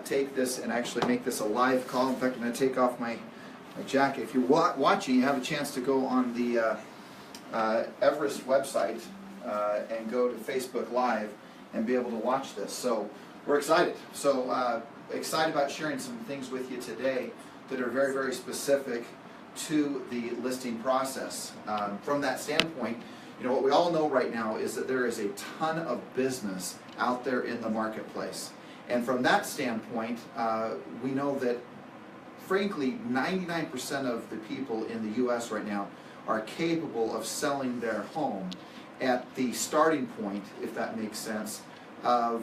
take this and actually make this a live call. In fact, I'm going to take off my jacket. If you're watching, you have a chance to go on the Everest website and go to Facebook Live and be able to watch this. So we're excited. So excited about sharing some things with you today that are very, very specific to the listing process. From that standpoint, you know, what we all know right now is that there is a ton of business out there in the marketplace. And from that standpoint, we know that, frankly, 99% of the people in the U.S. right now are capable of selling their home at the starting point, if that makes sense, of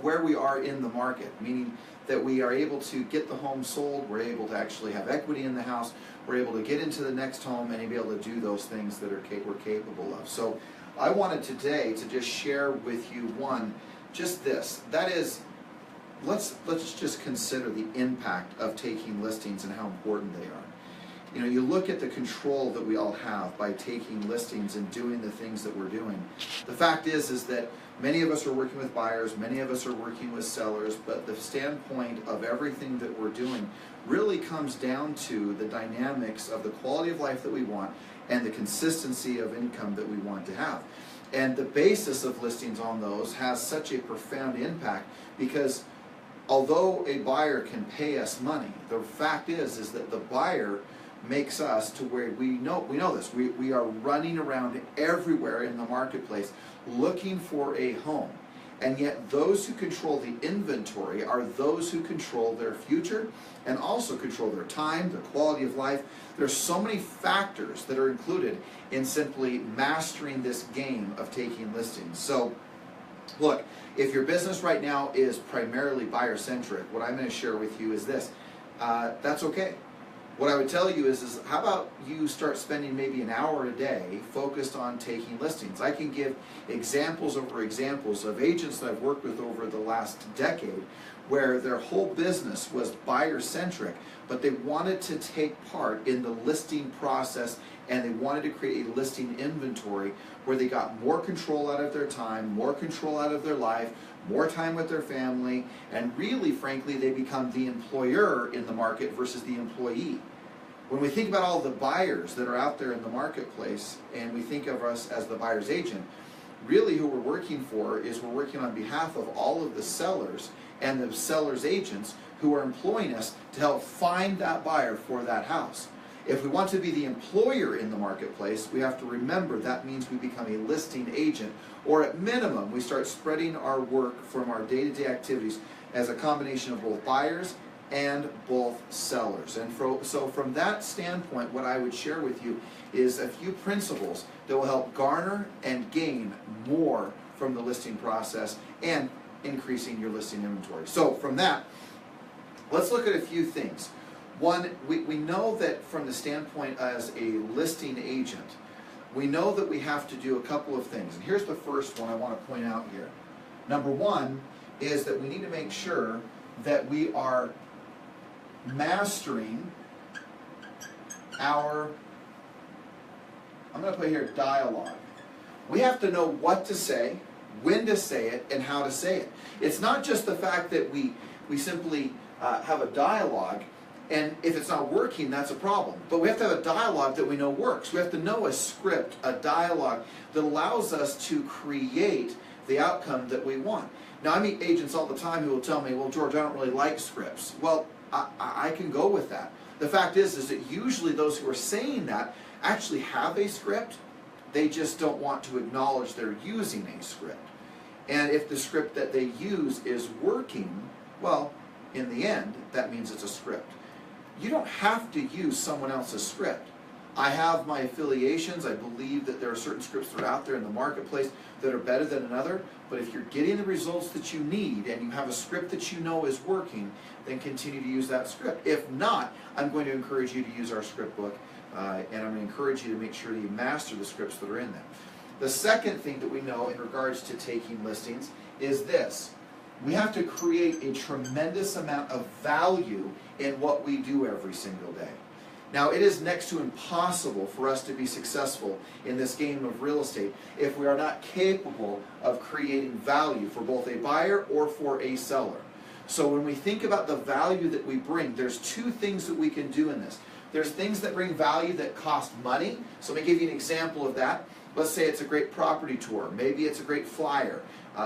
where we are in the market, meaning that we are able to get the home sold, we're able to actually have equity in the house, we're able to get into the next home and be able to do those things that we're capable of. So I wanted today to just share with you just this. That is, let's just consider the impact of taking listings and how important they are. You know, you look at the control that we all have by taking listings and doing the things that we're doing. The fact is that many of us are working with buyers, many of us are working with sellers, but the standpoint of everything that we're doing really comes down to the dynamics of the quality of life that we want and the consistency of income that we want to have. And the basis of listings on those has such a profound impact because although a buyer can pay us money, the fact is that the buyer makes us to where we know this. We are running around everywhere in the marketplace looking for a home. And yet those who control the inventory are those who control their future and also control their time, their quality of life. There's so many factors that are included in simply mastering this game of taking listings. So look, if your business right now is primarily buyer-centric, what I'm going to share with you is this. That's okay. What I would tell you is how about you start spending maybe an hour a day focused on taking listings. I can give examples over examples of agents that I've worked with over the last decade where their whole business was buyer-centric, but they wanted to take part in the listing process and they wanted to create a listing inventory where they got more control out of their time, more control out of their life, more time with their family, and really, frankly, they become the employer in the market versus the employee. When we think about all the buyers that are out there in the marketplace, and we think of us as the buyer's agent, really who we're working for is we're working on behalf of all of the sellers and the seller's agents who are employing us to help find that buyer for that house. If we want to be the employer in the marketplace, we have to remember that means we become a listing agent, or at minimum, we start spreading our work from our day-to-day activities as a combination of both buyers and both sellers. And so from that standpoint, what I would share with you is a few principles that will help garner and gain more from the listing process and increasing your listing inventory. So from that, let's look at a few things. One, we know that from the standpoint as a listing agent, we know that we have to do a couple of things. And here's the first one I want to point out here. Number one is that we need to make sure that we are mastering our, I'm going to put here, dialogue. We have to know what to say, when to say it, and how to say it. It's not just the fact that we simply have a dialogue, and if it's not working, that's a problem. But we have to have a dialogue that we know works. We have to know a script, a dialogue that allows us to create the outcome that we want. Now, I meet agents all the time who will tell me, well, George, I don't really like scripts. Well, I can go with that. The fact is that usually those who are saying that actually have a script. They just don't want to acknowledge they're using a script. And if the script that they use is working, well, in the end, that means it's a script. You don't have to use someone else's script. I have my affiliations. I believe that there are certain scripts that are out there in the marketplace that are better than another. But if you're getting the results that you need and you have a script that you know is working, then continue to use that script. If not, I'm going to encourage you to use our script book, and I'm going to encourage you to make sure that you master the scripts that are in there. The second thing that we know in regards to taking listings is this. We have to create a tremendous amount of value in what we do every single day. Now, it is next to impossible for us to be successful in this game of real estate if we are not capable of creating value for both a buyer or for a seller. So when we think about the value that we bring, there's two things that we can do in this. There's things that bring value that cost money. So let me give you an example of that. Let's say it's a great property tour. Maybe it's a great flyer.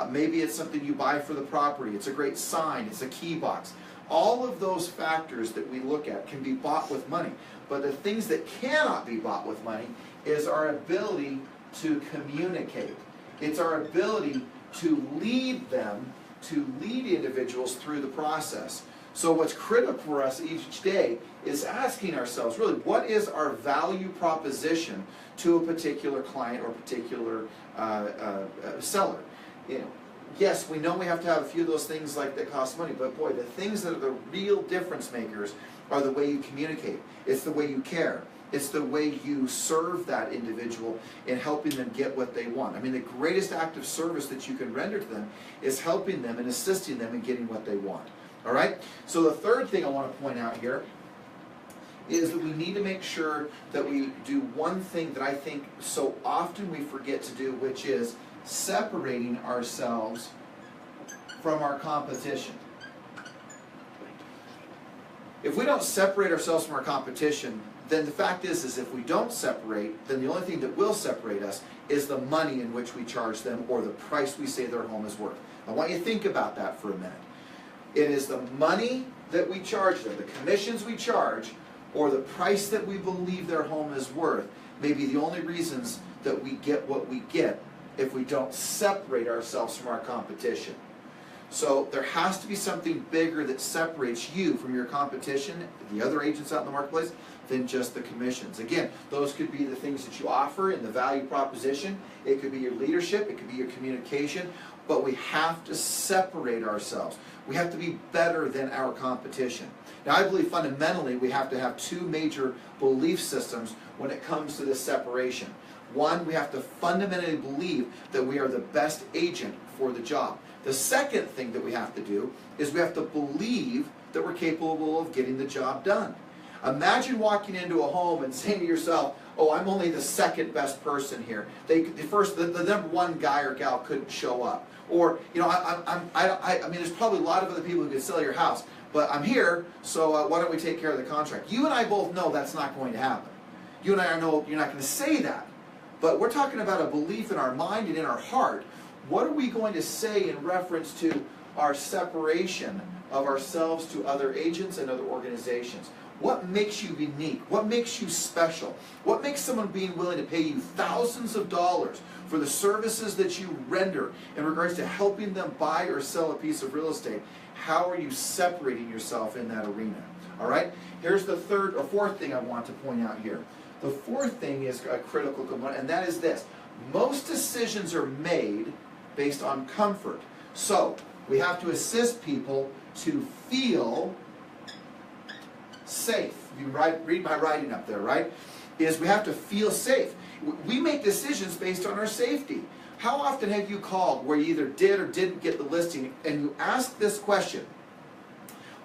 Maybe it's something you buy for the property. It's a great sign. It's a key box. All of those factors that we look at can be bought with money. But the things that cannot be bought with money is our ability to communicate. It's our ability to lead them, to lead individuals through the process. So what's critical for us each day is asking ourselves, really, what is our value proposition to a particular client or particular seller? You know, yes, we know we have to have a few of those things like that cost money, but boy, the things that are the real difference makers are the way you communicate. It's the way you care. It's the way you serve that individual in helping them get what they want. I mean, the greatest act of service that you can render to them is helping them and assisting them in getting what they want. All right? So the third thing I want to point out here is that we need to make sure that we do one thing that I think so often we forget to do, which is separating ourselves from our competition. If we don't separate ourselves from our competition, then the fact is if we don't separate, then the only thing that will separate us is the money in which we charge them or the price we say their home is worth. I want you to think about that for a minute. It is the money that we charge them, the commissions we charge, or the price that we believe their home is worth may be the only reasons that we get what we get if we don't separate ourselves from our competition. So there has to be something bigger that separates you from your competition, the other agents out in the marketplace, than just the commissions. Again, those could be the things that you offer in the value proposition. It could be your leadership. It could be your communication. But we have to separate ourselves. We have to be better than our competition. Now, I believe fundamentally we have to have two major belief systems when it comes to this separation. One, we have to fundamentally believe that we are the best agent for the job. The second thing that we have to do is we have to believe that we're capable of getting the job done. Imagine walking into a home and saying to yourself, oh, I'm only the second best person here. The number one guy or gal couldn't show up. Or, you know, I mean, there's probably a lot of other people who could sell your house, but I'm here, so why don't we take care of the contract? You and I both know that's not going to happen. You and I know you're not going to say that. But we're talking about a belief in our mind and in our heart. What are we going to say in reference to our separation of ourselves to other agents and other organizations? What makes you unique? What makes you special? What makes someone being willing to pay you thousands of dollars for the services that you render in regards to helping them buy or sell a piece of real estate? How are you separating yourself in that arena? All right? Here's the fourth thing I want to point out here. The fourth thing is a critical component, and that is this. Most decisions are made based on comfort. So, we have to assist people to feel safe. You read my writing up there, right? Is we have to feel safe. We make decisions based on our safety. How often have you called where you either did or didn't get the listing and you ask this question?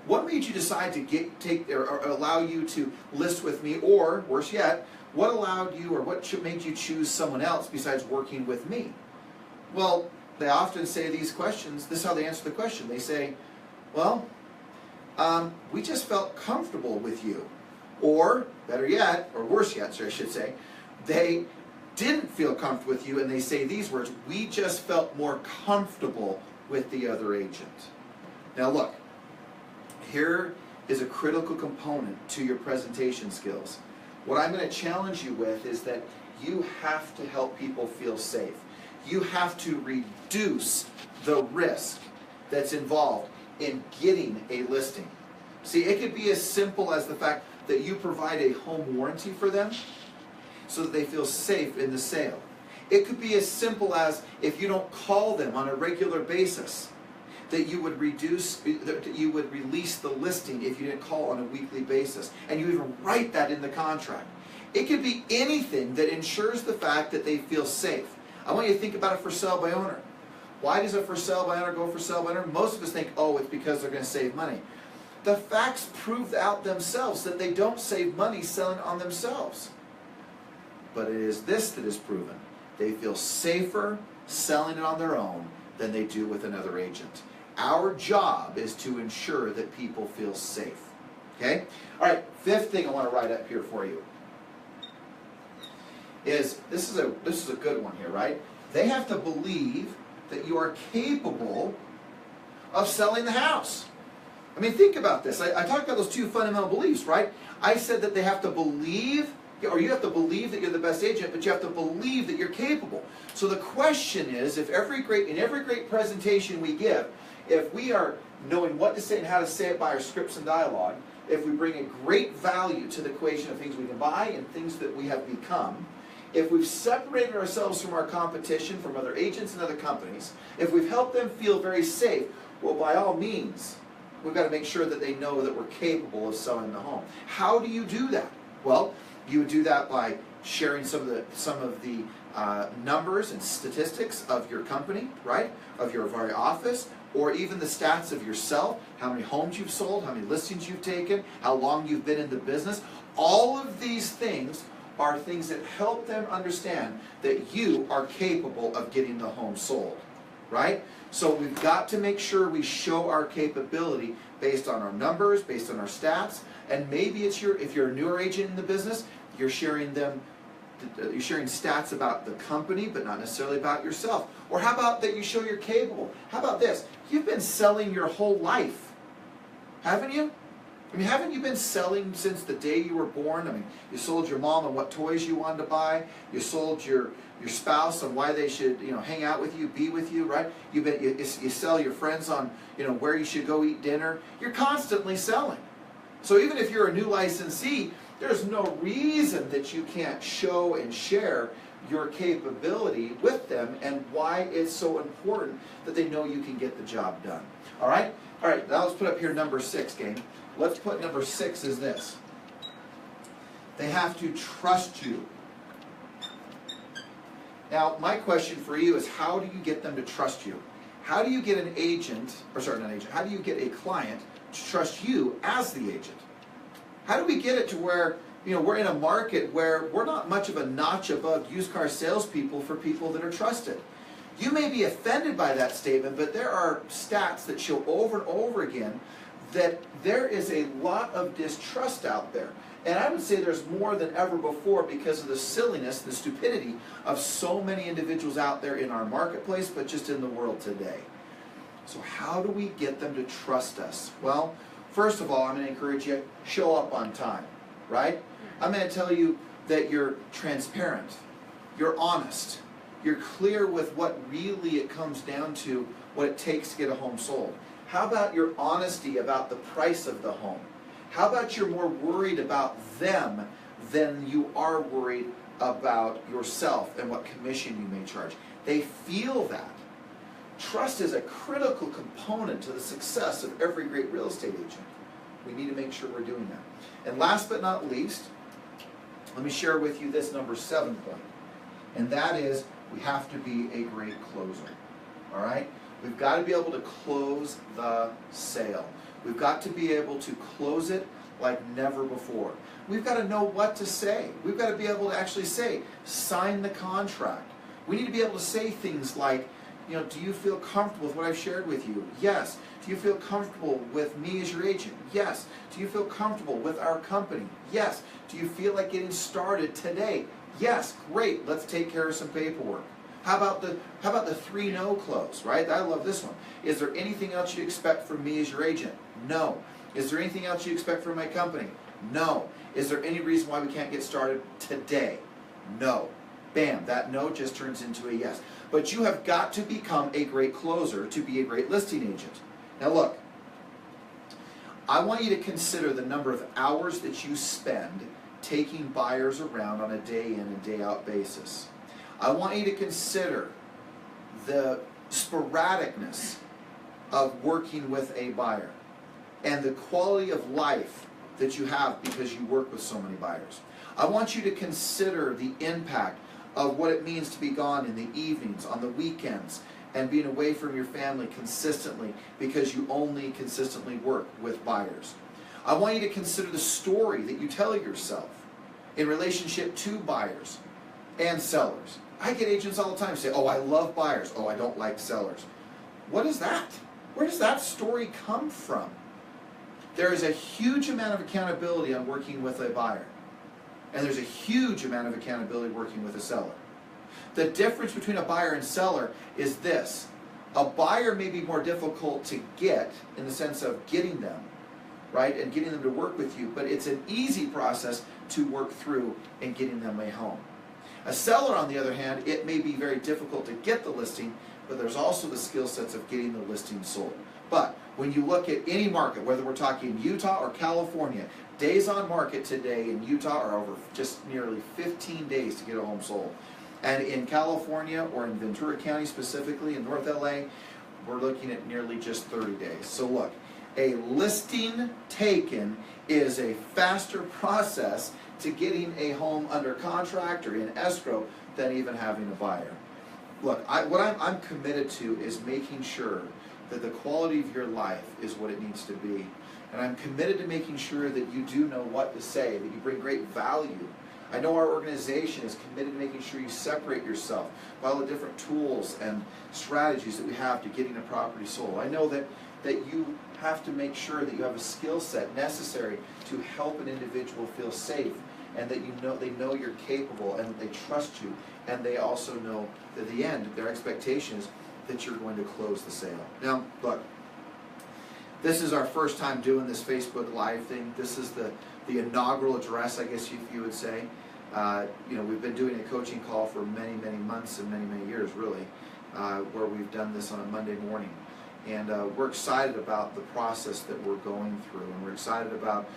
What made you decide to allow you to list with me, or worse yet, what allowed you or what made you choose someone else besides working with me? Well, they often say these questions. This is how they answer the question. They say, well, we just felt comfortable with you. Or, better yet, or worse yet, I should say, they didn't feel comfortable with you and they say these words, we just felt more comfortable with the other agent. Now look, here is a critical component to your presentation skills. What I'm going to challenge you with is that you have to help people feel safe. You have to reduce the risk that's involved in getting a listing. See, it could be as simple as the fact that you provide a home warranty for them so that they feel safe in the sale. It could be as simple as if you don't call them on a regular basis, that you would release the listing if you didn't call on a weekly basis. And you even write that in the contract. It could be anything that ensures the fact that they feel safe. I want you to think about it for sale by owner. Why does a for sale by owner go for sale by owner? Most of us think, oh, it's because they're going to save money. The facts prove out themselves that they don't save money selling on themselves. But it is this that is proven. They feel safer selling it on their own than they do with another agent. Our job is to ensure that people feel safe. Okay? All right, fifth thing I want to write up here for you is, this is a good one here, right? They have to believe that you are capable of selling the house. I mean, think about this. I talked about those two fundamental beliefs, right? I said that they have to believe, or you have to believe that you're the best agent, but you have to believe that you're capable. So the question is, in every great presentation we give, if we are knowing what to say and how to say it by our scripts and dialogue, if we bring a great value to the equation of things we can buy and things that we have become, if we've separated ourselves from our competition, from other agents and other companies, if we've helped them feel very safe, well, by all means, we've got to make sure that they know that we're capable of selling the home. How do you do that? Well, you would do that by sharing some of the numbers and statistics of your company, right? Of your very office, or even the stats of yourself, how many homes you've sold, how many listings you've taken, how long you've been in the business. All of these things are things that help them understand that you are capable of getting the home sold, right? So we've got to make sure we show our capability based on our numbers, based on our stats, and maybe it's if you're a newer agent in the business, you're sharing stats about the company, but not necessarily about yourself. Or how about that you show you're capable? How about this? You've been selling your whole life, haven't you? I mean, haven't you been selling since the day you were born? I mean, you sold your mom on what toys you wanted to buy. You sold your spouse on why they should, hang out with you, be with you, right? You sell your friends on, where you should go eat dinner. You're constantly selling. So even if you're a new licensee, there's no reason that you can't show and share your capability with them and why it's so important that they know you can get the job done. All right? All right, now let's put up here number 6, gang. Let's put number 6 is this. They have to trust you. Now, my question for you is, how do you get them to trust you? How do you get an agent, how do you get a client to trust you as the agent? How do we get it to where, we're in a market where we're not much of a notch above used car salespeople for people that are trusted? You may be offended by that statement, but there are stats that show over and over again that there is a lot of distrust out there. And I would say there's more than ever before because of the silliness, the stupidity of so many individuals out there in our marketplace, but just in the world today. So how do we get them to trust us? Well, first of all, I'm going to encourage you, show up on time, right? I'm going to tell you that you're transparent, you're honest, you're clear with what really it comes down to, what it takes to get a home sold. How about your honesty about the price of the home? How about you're more worried about them than you are worried about yourself and what commission you may charge? They feel that. Trust is a critical component to the success of every great real estate agent. We need to make sure we're doing that. And last but not least, let me share with you this number 7 point. And that is, we have to be a great closer. All right? We've got to be able to close the sale. We've got to be able to close it like never before. We've got to know what to say. We've got to be able to actually say, sign the contract. We need to be able to say things like, do you feel comfortable with what I've shared with you? Yes. Do you feel comfortable with me as your agent? Yes. Do you feel comfortable with our company? Yes. Do you feel like getting started today? Yes. Great. Let's take care of some paperwork. How about the 3 no close, right? I love this one. Is there anything else you expect from me as your agent? No. Is there anything else you expect from my company? No. Is there any reason why we can't get started today? No. Bam, that no just turns into a yes. But you have got to become a great closer to be a great listing agent. Now look, I want you to consider the number of hours that you spend taking buyers around on a day in and day out basis. I want you to consider the sporadicness of working with a buyer and the quality of life that you have because you work with so many buyers. I want you to consider the impact of what it means to be gone in the evenings, on the weekends, and being away from your family consistently because you only consistently work with buyers. I want you to consider the story that you tell yourself in relationship to buyers and sellers. I get agents all the time say, oh, I love buyers. Oh, I don't like sellers. What is that? Where does that story come from? There is a huge amount of accountability on working with a buyer. And there's a huge amount of accountability working with a seller. The difference between a buyer and seller is this. A buyer may be more difficult to get in the sense of getting them, right, and getting them to work with you, but it's an easy process to work through and getting them a home. A seller, on the other hand, it may be very difficult to get the listing, but there's also the skill sets of getting the listing sold. But when you look at any market, whether we're talking Utah or California, days on market today in Utah are over just nearly 15 days to get a home sold. And in California, or in Ventura County specifically, in North LA, we're looking at nearly just 30 days. So look, a listing taken is a faster process to getting a home under contract or in escrow than even having a buyer. Look, what I'm committed to is making sure that the quality of your life is what it needs to be. And I'm committed to making sure that you do know what to say, that you bring great value. I know our organization is committed to making sure you separate yourself by all the different tools and strategies that we have to getting a property sold. I know that you have to make sure that you have a skill set necessary to help an individual feel safe, and that they know you're capable and they trust you, and they also know that at the end, their expectation is that you're going to close the sale. Now, look, this is our first time doing this Facebook Live thing. This is the inaugural address, I guess if you would say. We've been doing a coaching call for many, many months and many, many years, really, where we've done this on a Monday morning. And we're excited about the process that we're going through, and we're excited about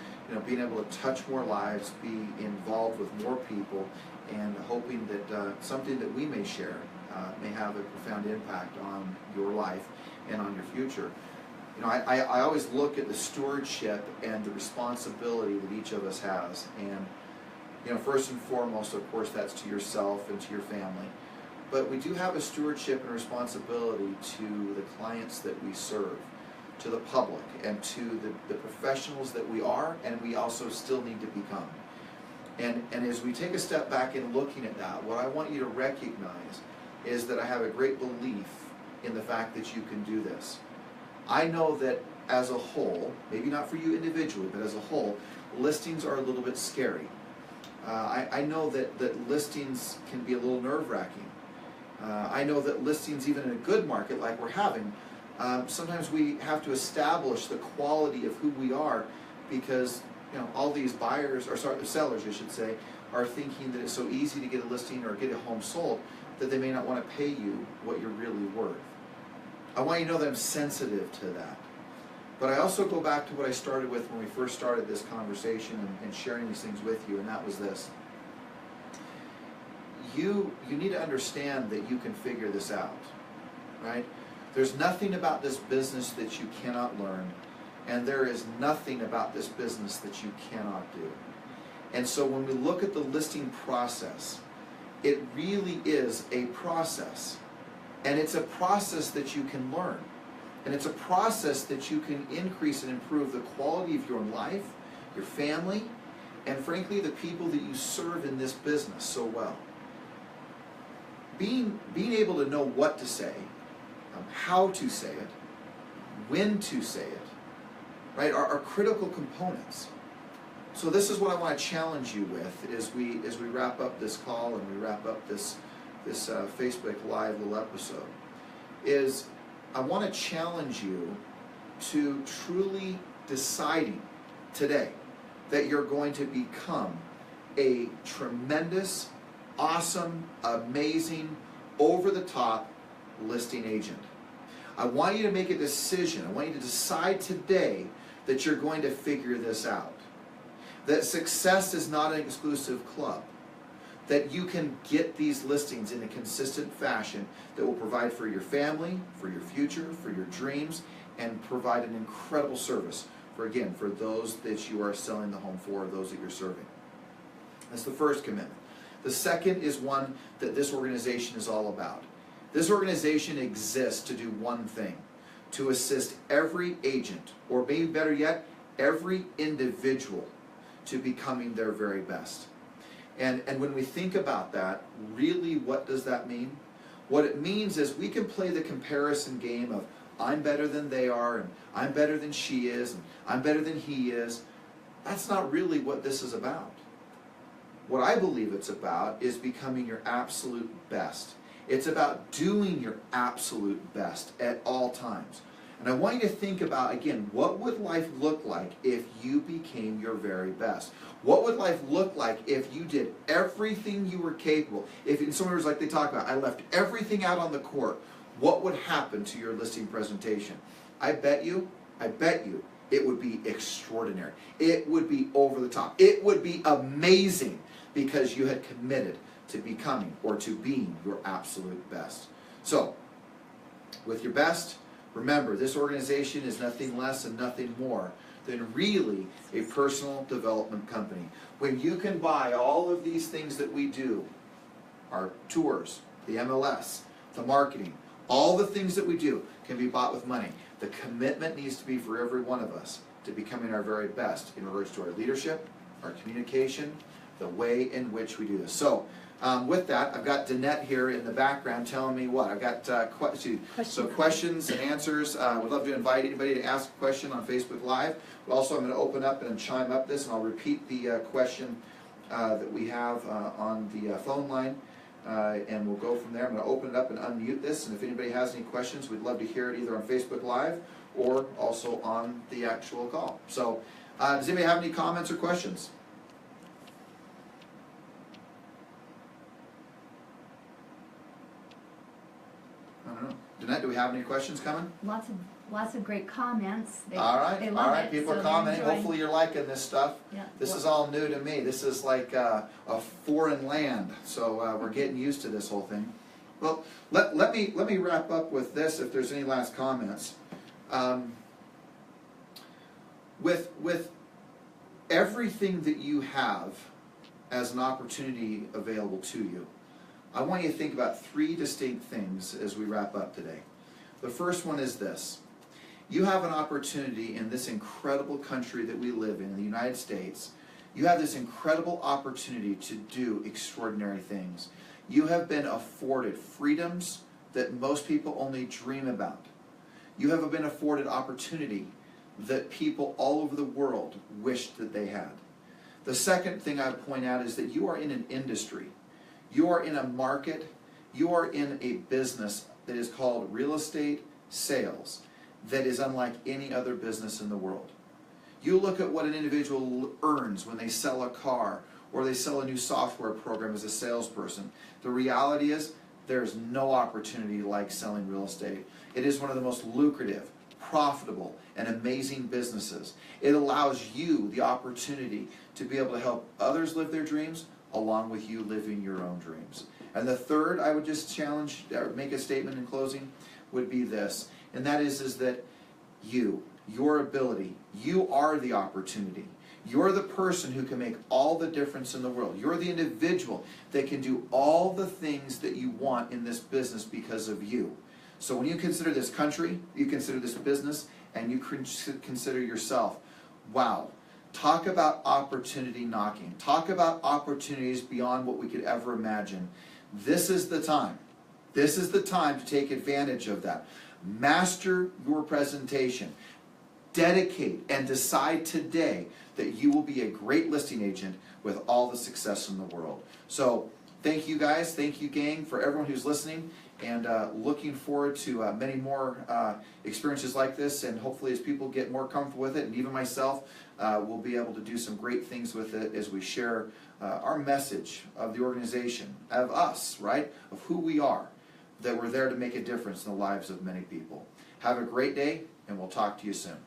being able to touch more lives, be involved with more people, and hoping that something that we may share may have a profound impact on your life and on your future. I always look at the stewardship and the responsibility that each of us has, and first and foremost, of course, that's to yourself and to your family. But we do have a stewardship and responsibility to the clients that we serve, to the public, and to the professionals that we are, and we also still need to become. And as we take a step back in looking at that, what I want you to recognize is that I have a great belief in the fact that you can do this. I know that as a whole, maybe not for you individually, but as a whole, listings are a little bit scary. I know that listings can be a little nerve-wracking. I know that listings, even in a good market like we're having, sometimes we have to establish the quality of who we are, because all these sellers, I should say, are thinking that it's so easy to get a listing or get a home sold that they may not want to pay you what you're really worth. I want you to know that I'm sensitive to that. But I also go back to what I started with when we first started this conversation and sharing these things with you, and that was this. You need to understand that you can figure this out, right? There's nothing about this business that you cannot learn, and there is nothing about this business that you cannot do. And so when we look at the listing process, it really is a process. And it's a process that you can learn. And it's a process that you can increase and improve the quality of your life, your family, and frankly, the people that you serve in this business so well. Being able to know what to say, how to say it, when to say it, right, are critical components. So this is what I want to challenge you with as we wrap up this call and we wrap up this Facebook Live little episode, is I want to challenge you to truly deciding today that you're going to become a tremendous, awesome, amazing, over-the-top listing agent. I want you to make a decision. I want you to decide today that you're going to figure this out. That success is not an exclusive club. That you can get these listings in a consistent fashion that will provide for your family, for your future, for your dreams, and provide an incredible service for those that you are selling the home for, those that you're serving. That's the first commitment. The second is one that this organization is all about. This organization exists to do one thing, to assist every agent, or maybe better yet, every individual to becoming their very best. And when we think about that, really what does that mean? What it means is we can play the comparison game of I'm better than they are, and I'm better than she is, and I'm better than he is. That's not really what this is about. What I believe it's about is becoming your absolute best. It's about doing your absolute best at all times. And I want you to think about, again, what would life look like if you became your very best? What would life look like if you did everything you were capable? If, in some words, like they talk about, I left everything out on the court, what would happen to your listing presentation? I bet you, it would be extraordinary. It would be over the top. It would be amazing because you had committed to becoming or to being your absolute best. So, with your best, remember, this organization is nothing less and nothing more than really a personal development company. When you can buy all of these things that we do, our tours, the MLS, the marketing, all the things that we do can be bought with money. The commitment needs to be for every one of us to becoming our very best in regards to our leadership, our communication, the way in which we do this. So, with that, I've got Danette here in the background telling me what? I've got questions and answers. Would love to invite anybody to ask a question on Facebook Live. Also, I'm going to open up and chime up this, and I'll repeat the question that we have on the phone line, and we'll go from there. I'm going to open it up and unmute this, and if anybody has any questions, we'd love to hear it either on Facebook Live or also on the actual call. So, does anybody have any comments or questions? I don't know. Danette, do we have any questions coming? Lots of great comments. They all love right. it, People so are commenting. they're Hopefully you're liking this stuff. Yeah. This is all new to me. This is like a foreign land, so we're getting used to this whole thing. Well, let me wrap up with this. If there's any last comments, with everything that you have as an opportunity available to you, I want you to think about three distinct things as we wrap up today. The first one is this. You have an opportunity in this incredible country that we live in the United States. You have this incredible opportunity to do extraordinary things. You have been afforded freedoms that most people only dream about. You have been afforded opportunity that people all over the world wished that they had. The second thing I would point out is that you are in an industry. You are in a market, you are in a business that is called real estate sales that is unlike any other business in the world. You look at what an individual earns when they sell a car or they sell a new software program as a salesperson. The reality is there's no opportunity like selling real estate. It is one of the most lucrative, profitable, and amazing businesses. It allows you the opportunity to be able to help others live their dreams along with you living your own dreams. And the third, I would just challenge, or make a statement in closing, would be this, and that is that your ability, you are the opportunity. You're the person who can make all the difference in the world. You're the individual that can do all the things that you want in this business because of you. So when you consider this country, you consider this business, and you consider yourself, wow, talk about opportunity knocking. Talk about opportunities beyond what we could ever imagine. This is the time. This is the time to take advantage of that. Master your presentation. Dedicate and decide today that you will be a great listing agent with all the success in the world. So thank you guys, thank you gang, for everyone who's listening, and looking forward to many more experiences like this, and hopefully as people get more comfortable with it, and even myself, we'll be able to do some great things with it as we share our message of the organization, of us, right, of who we are, that we're there to make a difference in the lives of many people. Have a great day, and we'll talk to you soon.